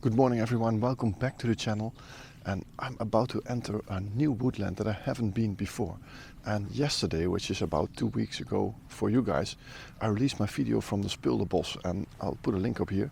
Good morning everyone, welcome back to the channel. And I'm about to enter a new woodland that I haven't been before. And yesterday, which is about 2 weeks ago for you guys, I released my video from the Speelderbos, and I'll put a link up here.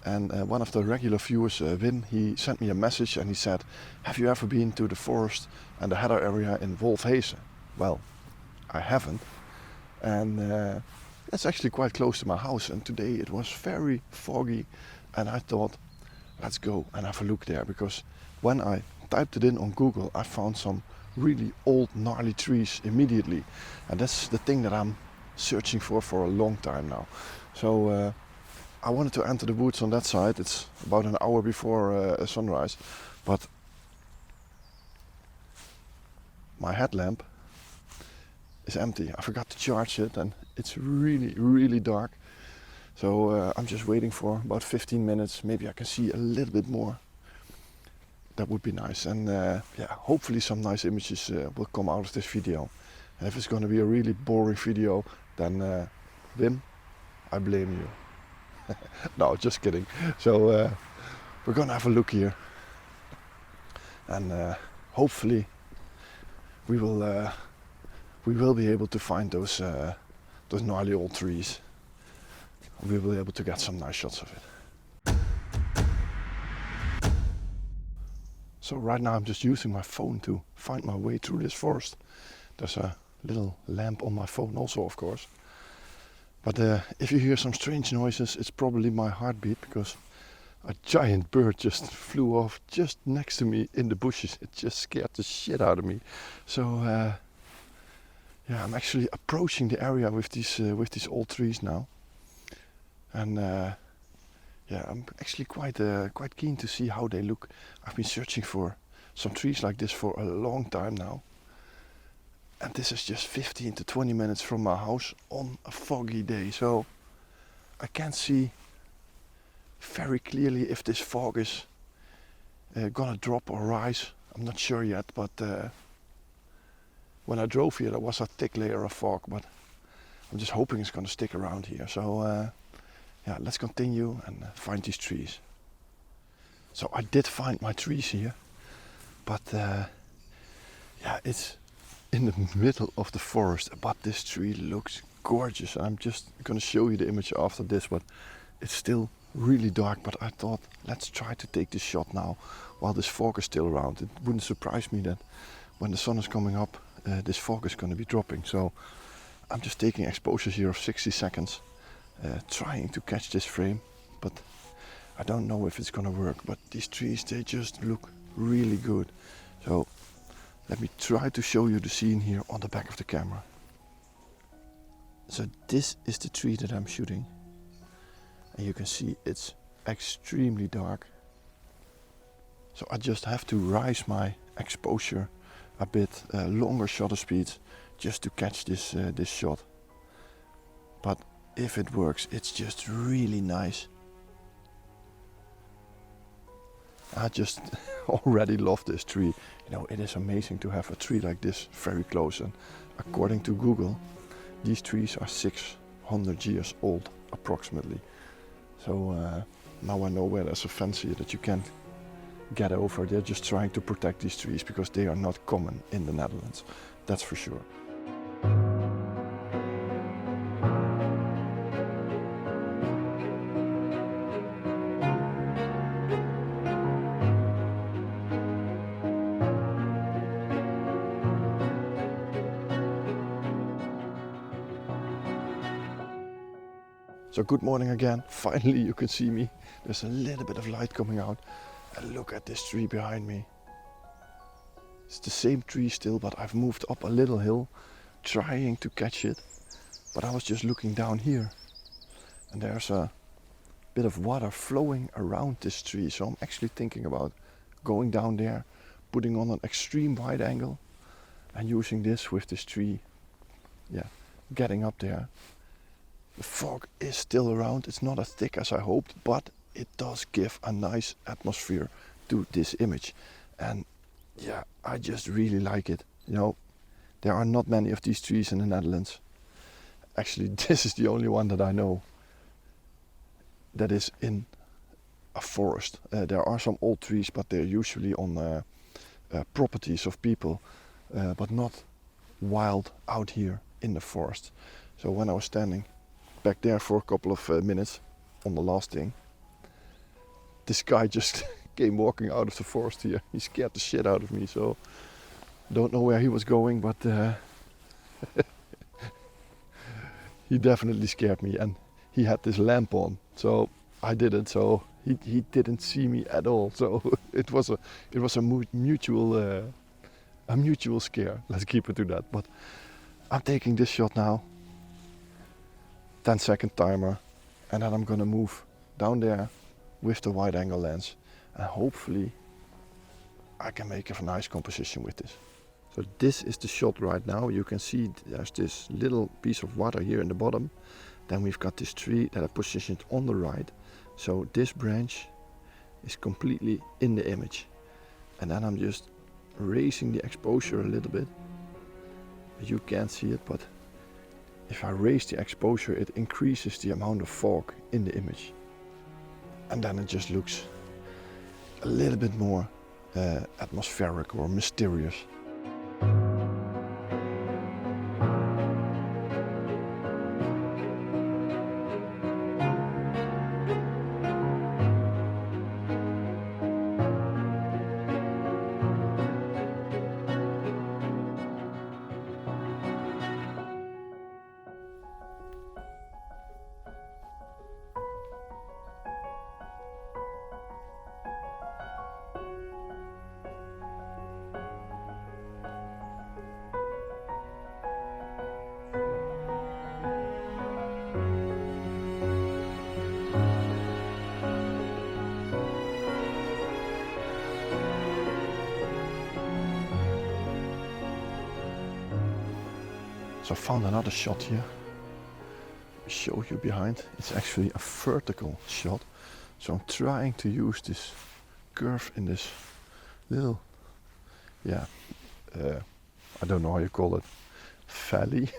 And one of the regular viewers, Wim, he sent me a message and he said, have you ever been to the forest and the heather area in Wolfhezen? Well, I haven't. And it's actually quite close to my house, and today it was very foggy and I thought, let's go and have a look there, because when I typed it in on Google I found some really old gnarly trees immediately, and that's the thing that I'm searching for a long time now. So I wanted to enter the woods on that side. It's about an hour before sunrise, but my headlamp is empty. I forgot to charge it and it's really dark. So I'm just waiting for about 15 minutes. Maybe I can see a little bit more. That would be nice. And yeah, hopefully some nice images will come out of this video. And if it's going to be a really boring video, then Wim, I blame you. No, just kidding. So we're going to have a look here. And hopefully we will be able to find those gnarly old trees. We will be able to get some nice shots of it. So right now I'm just using my phone to find my way through this forest. There's a little lamp on my phone also, of course. But if you hear some strange noises, it's probably my heartbeat, because a giant bird just flew off just next to me in the bushes. It just scared the shit out of me. So yeah, I'm actually approaching the area with these old trees now. And yeah, I'm actually quite keen to see how they look. I've been searching for some trees like this for a long time now. And this is just 15 to 20 minutes from my house on a foggy day. So I can't see very clearly if this fog is gonna drop or rise. I'm not sure yet, but when I drove here there was a thick layer of fog, but I'm just hoping it's gonna stick around here. So yeah, let's continue and find these trees. So I did find my trees here, but yeah, it's in the middle of the forest. But this tree looks gorgeous. I'm just gonna show you the image after this, but it's still really dark. But I thought, let's try to take this shot now while this fog is still around. It wouldn't surprise me that when the sun is coming up, this fog is going to be dropping. So I'm just taking exposures here of 60 seconds. Trying to catch this frame, but I don't know if it's gonna work. But these trees, they just look really good. So let me try to show you the scene here on the back of the camera. So this is the tree that I'm shooting, and you can see it's extremely dark. So I just have to rise my exposure a bit, longer shutter speeds, just to catch this shot. But if it works, it's just really nice. I just already love this tree. You know, it is amazing to have a tree like this very close. And according to Google, these trees are 600 years old, approximately. So now I know where there's a fence here that you can't get over. They're just trying to protect these trees because they are not common in the Netherlands. That's for sure. So good morning again. Finally you can see me. There's a little bit of light coming out. And look at this tree behind me. It's the same tree still, but I've moved up a little hill trying to catch it. But I was just looking down here, and there's a bit of water flowing around this tree. So I'm actually thinking about going down there, putting on an extreme wide angle and using this with this tree. Yeah, getting up there. The fog is still around. It's not as thick as I hoped, but it does give a nice atmosphere to this image. And yeah, I just really like it. You know, there are not many of these trees in the Netherlands. Actually, this is the only one that I know that is in a forest. There are some old trees, but they're usually on properties of people, but not wild out here in the forest. So when I was standing back there for a couple of minutes on the last thing, this guy just came walking out of the forest here. He scared the shit out of me, so don't know where he was going, but he definitely scared me. And he had this lamp on, so I didn't, so he didn't see me at all. So it was a mutual scare. Let's keep it to that. But I'm taking this shot now, 10-second timer, and then I'm gonna move down there with the wide angle lens, and hopefully I can make a nice composition with this. So this is the shot right now. You can see there's this little piece of water here in the bottom. Then we've got this tree that I positioned on the right. So this branch is completely in the image. And then I'm just raising the exposure a little bit. You can't see it, but if I raise the exposure, it increases the amount of fog in the image. And then it just looks a little bit more atmospheric or mysterious. So I found another shot here. Show you behind. It's actually a vertical shot. So I'm trying to use this curve in this little, I don't know how you call it, valley.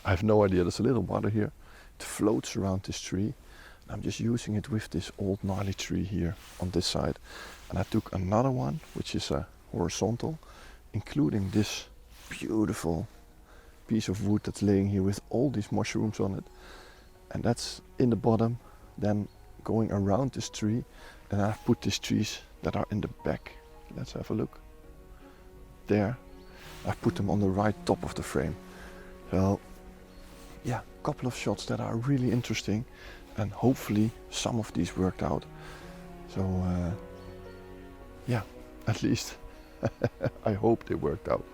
I have no idea. There's a little water here. It floats around this tree. And I'm just using it with this old gnarly tree here on this side. And I took another one, which is a horizontal, including this beautiful piece of wood that's laying here with all these mushrooms on it, and that's in the bottom, then going around this tree. And I've put these trees that are in the back. Let's have a look. There, I've put them on the right top of the frame. So yeah, a couple of shots that are really interesting, and hopefully some of these worked out. So yeah, at least I hope they worked out.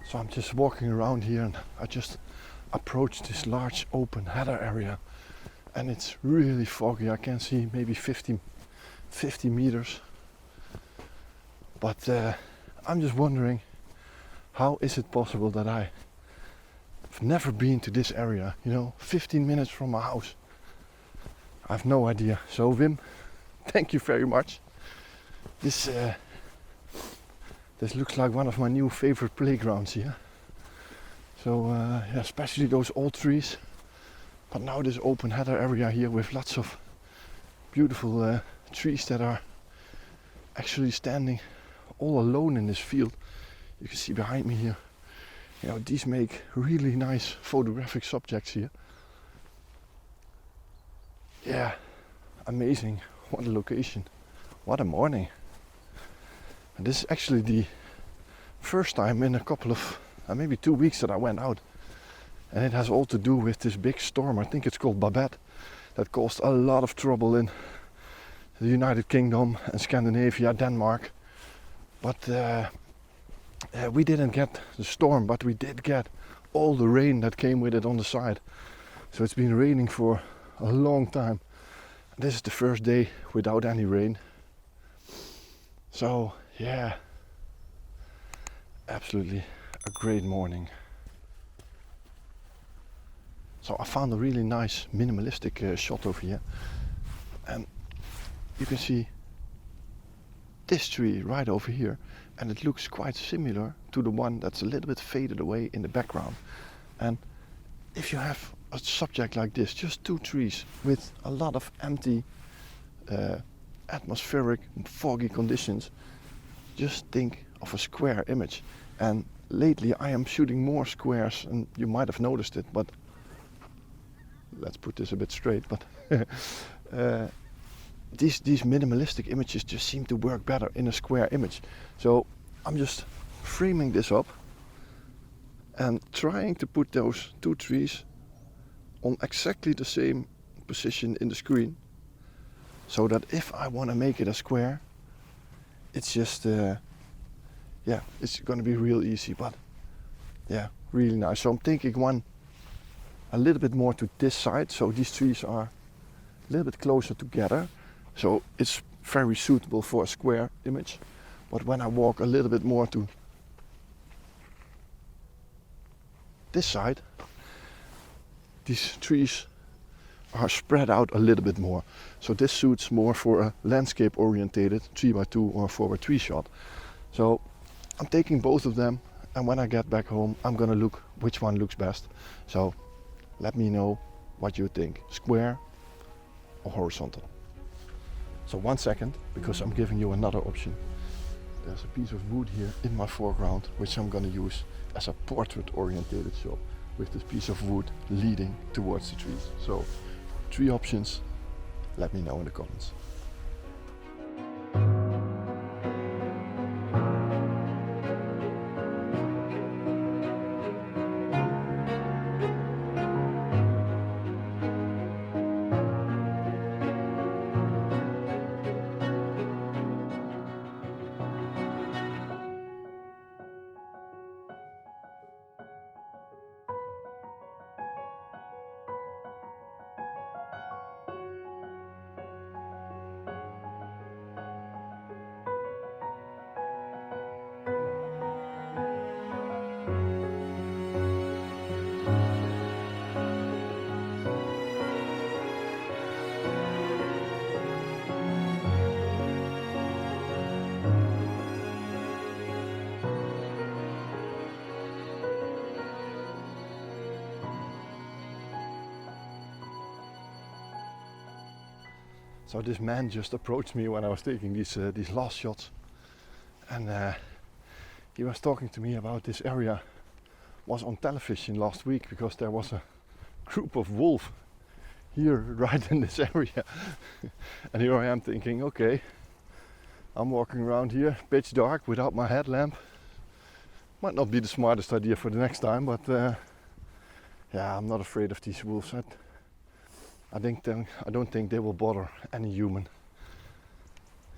So I'm just walking around here, and I just approached this large open heather area, and it's really foggy. I can see maybe 50 meters. But I'm just wondering, how is it possible that I've never been to this area, 15 minutes from my house? I have no idea. So Wim, thank you very much. This looks like one of my new favorite playgrounds here. So especially those old trees. But now this open heather area here with lots of beautiful trees that are actually standing all alone in this field. You can see behind me here. These make really nice photographic subjects here. Yeah, amazing. What a location. What a morning. And this is actually the first time in a couple of, maybe 2 weeks that I went out. And it has all to do with this big storm, I think it's called Babette, that caused a lot of trouble in the United Kingdom and Scandinavia, Denmark. But we didn't get the storm, but we did get all the rain that came with it on the side. So it's been raining for a long time. This is the first day without any rain. So yeah, absolutely a great morning. So I found a really nice minimalistic shot over here, and you can see this tree right over here, and it looks quite similar to the one that's a little bit faded away in the background. And if you have a subject like this, just 2 trees with a lot of empty atmospheric foggy conditions, just think of a square image. And lately I am shooting more squares, and you might have noticed it, but let's put this a bit straight, but these minimalistic images just seem to work better in a square image. So I'm just framing this up and trying to put those 2 trees on exactly the same position in the screen, so that if I want to make it a square, it's just it's going to be real easy. But yeah, really nice. So I'm thinking one a little bit more to this side, so these trees are a little bit closer together, so it's very suitable for a square image. But when I walk a little bit more to this side, these trees are spread out a little bit more. So this suits more for a landscape orientated 3x2 or 4x3 shot. So I'm taking both of them, and when I get back home I'm gonna look which one looks best. So let me know what you think, square or horizontal. So 1 second, because I'm giving you another option. There's a piece of wood here in my foreground which I'm gonna use as a portrait orientated shot, with this piece of wood leading towards the trees. So 3 options, let me know in the comments. So this man just approached me when I was taking these last shots, and he was talking to me about this area was on television last week because there was a group of wolves here right in this area. And here I am thinking, okay, I'm walking around here pitch dark without my headlamp. Might not be the smartest idea for the next time, but yeah, I'm not afraid of these wolves. I don't think they will bother any human.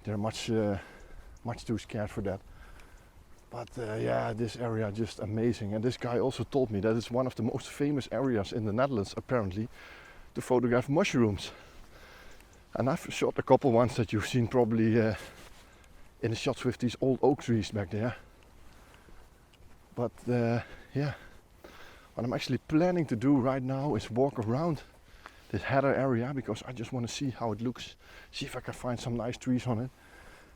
They're much too scared for that. But yeah, this area just amazing. And this guy also told me that it's one of the most famous areas in the Netherlands, apparently, to photograph mushrooms. And I've shot a couple ones that you've seen probably in the shots with these old oak trees back there. But yeah, what I'm actually planning to do right now is walk around this heather area, because I just want to see how it looks, see if I can find some nice trees on it,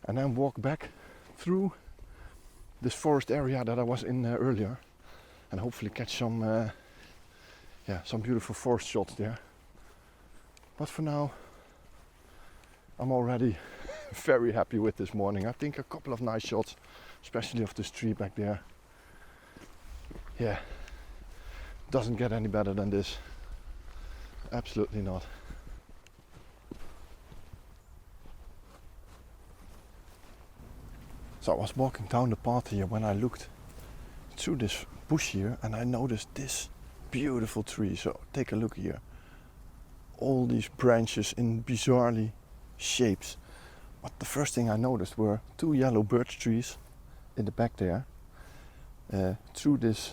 and then walk back through this forest area that I was in earlier, and hopefully catch some beautiful forest shots there. But for now, I'm already very happy with this morning. I think a couple of nice shots, especially of this tree back there. Yeah, doesn't get any better than this. Absolutely not. So I was walking down the path here when I looked through this bush here and I noticed this beautiful tree. So take a look here. All these branches in bizarrely shapes. But the first thing I noticed were 2 yellow birch trees in the back there, through this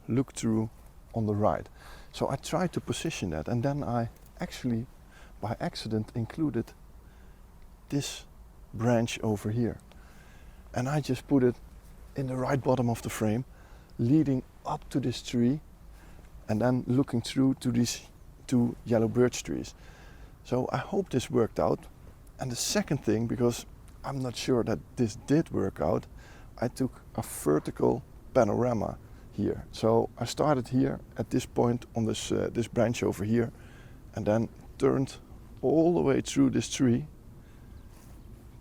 look through on the right. So I tried to position that, and then I actually by accident included this branch over here, and I just put it in the right bottom of the frame, leading up to this tree and then looking through to these 2 yellow birch trees. So I hope this worked out. And the second thing, because I'm not sure that this did work out, I took a vertical panorama here. So I started here at this point on this branch over here, and then turned all the way through this tree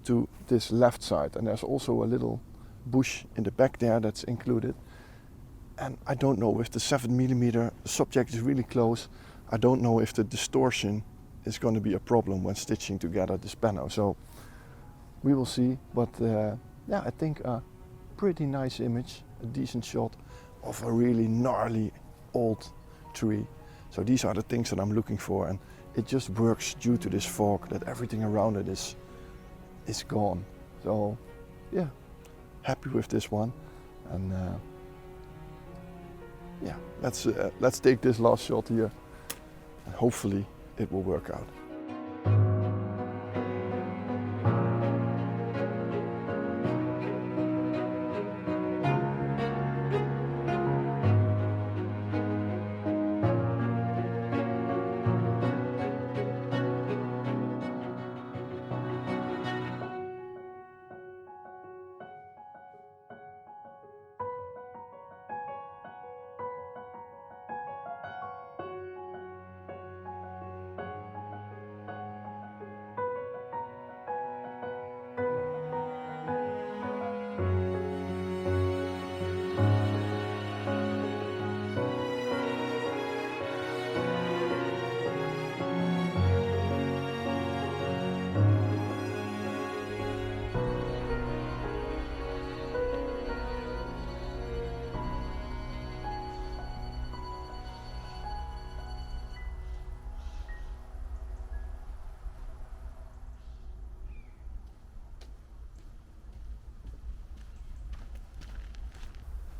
to this left side. And there's also a little bush in the back there that's included. And I don't know if the 7mm subject is really close. I don't know if the distortion is going to be a problem when stitching together this pano. So we will see. But yeah, I think a pretty nice image, a decent shot of a really gnarly old tree. So these are the things that I'm looking for, and it just works due to this fog that everything around it is gone. So yeah, happy with this one. And yeah, let's take this last shot here, and hopefully it will work out.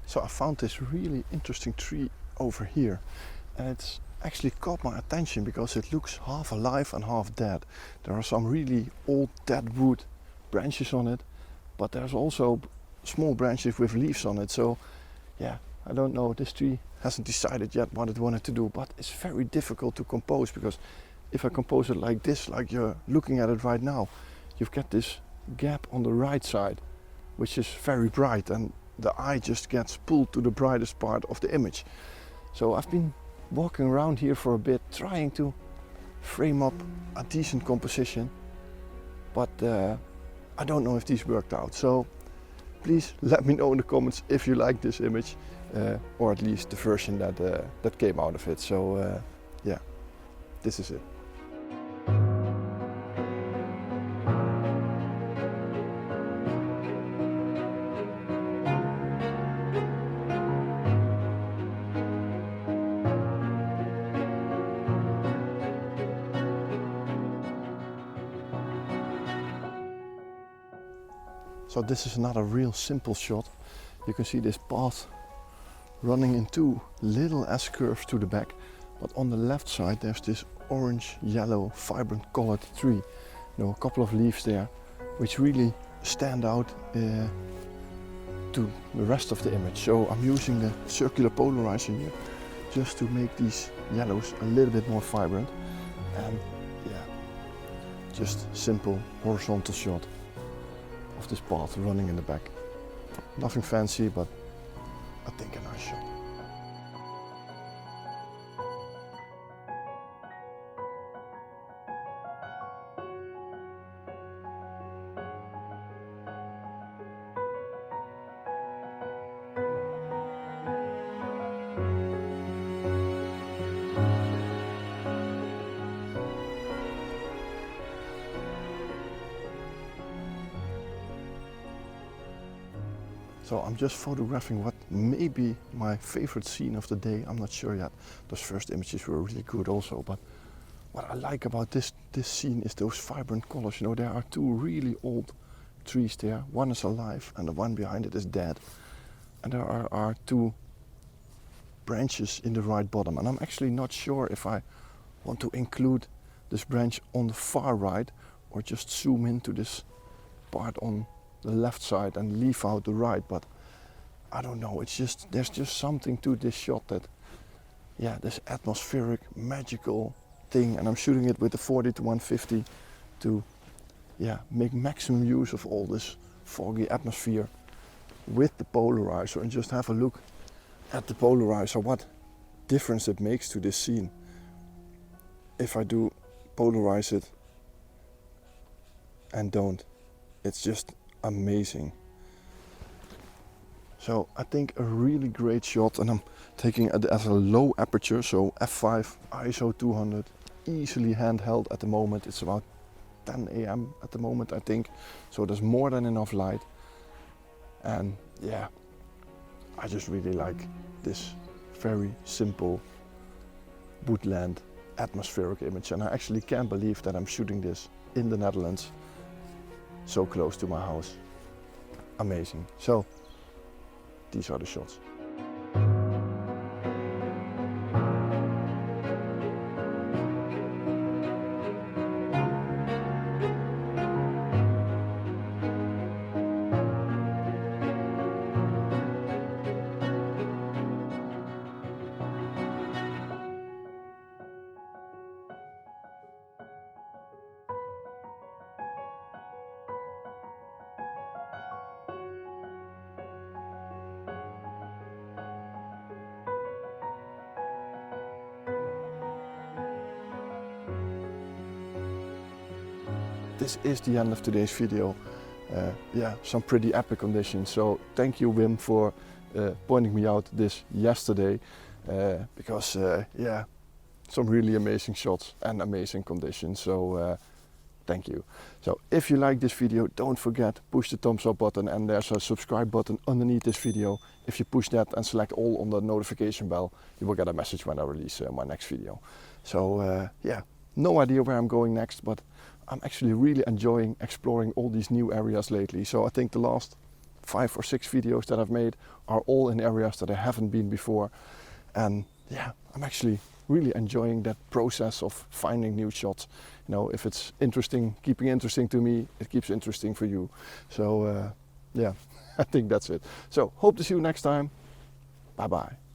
So I found this really interesting tree over here, and it's actually caught my attention because it looks half alive and half dead. There are some really old dead wood branches on it, but there's also small branches with leaves on it. So yeah, I don't know, this tree hasn't decided yet what it wanted to do, but it's very difficult to compose, because if I compose it like this, like you're looking at it right now, you've got this gap on the right side which is very bright, and the eye just gets pulled to the brightest part of the image. So I've been walking around here for a bit, trying to frame up a decent composition, but I don't know if these worked out. So please let me know in the comments if you like this image, or at least the version that came out of it. So yeah, this is it. So this is another real simple shot. You can see this path running in 2 little S-curves to the back, but on the left side there's this orange, yellow, vibrant colored tree. You know, a couple of leaves there, which really stand out to the rest of the image. So I'm using the circular polarizer here just to make these yellows a little bit more vibrant. And yeah, just simple horizontal shot of this path running in the back. Nothing fancy, but I think a nice shot. So I'm just photographing what may be my favorite scene of the day. I'm not sure yet. Those first images were really good also, but what I like about this scene is those vibrant colors. You know, there are two really old trees there. One is alive and the one behind it is dead. And there are two branches in the right bottom. And I'm actually not sure if I want to include this branch on the far right or just zoom into this part on the left side and leave out the right. But I don't know, it's just, there's just something to this shot that, yeah, this atmospheric, magical thing. And I'm shooting it with the 40-150 to, yeah, make maximum use of all this foggy atmosphere with the polarizer, and just have a look at the polarizer, what difference it makes to this scene. If I do polarize it and don't, it's just amazing. So I think a really great shot, and I'm taking it as a low aperture, so f5, ISO 200, easily handheld at the moment. It's about 10 AM at the moment, I think, so there's more than enough light. And yeah, I just really like this very simple woodland atmospheric image, and I actually can't believe that I'm shooting this in the Netherlands, so close to my house. Amazing. So these are the shots. This is the end of today's video. Yeah, some pretty epic conditions. So thank you, Wim, for pointing me out this yesterday, because yeah, some really amazing shots and amazing conditions. So thank you. So if you like this video, don't forget, push the thumbs up button, and there's a subscribe button underneath this video. If you push that and select all on the notification bell, you will get a message when I release my next video. So yeah, no idea where I'm going next, but I'm actually really enjoying exploring all these new areas lately. So I think the last 5 or 6 videos that I've made are all in areas that I haven't been before. And yeah, I'm actually really enjoying that process of finding new shots. You know, if it's interesting, keeping interesting to me, it keeps interesting for you. So yeah, I think that's it. So hope to see you next time. Bye bye.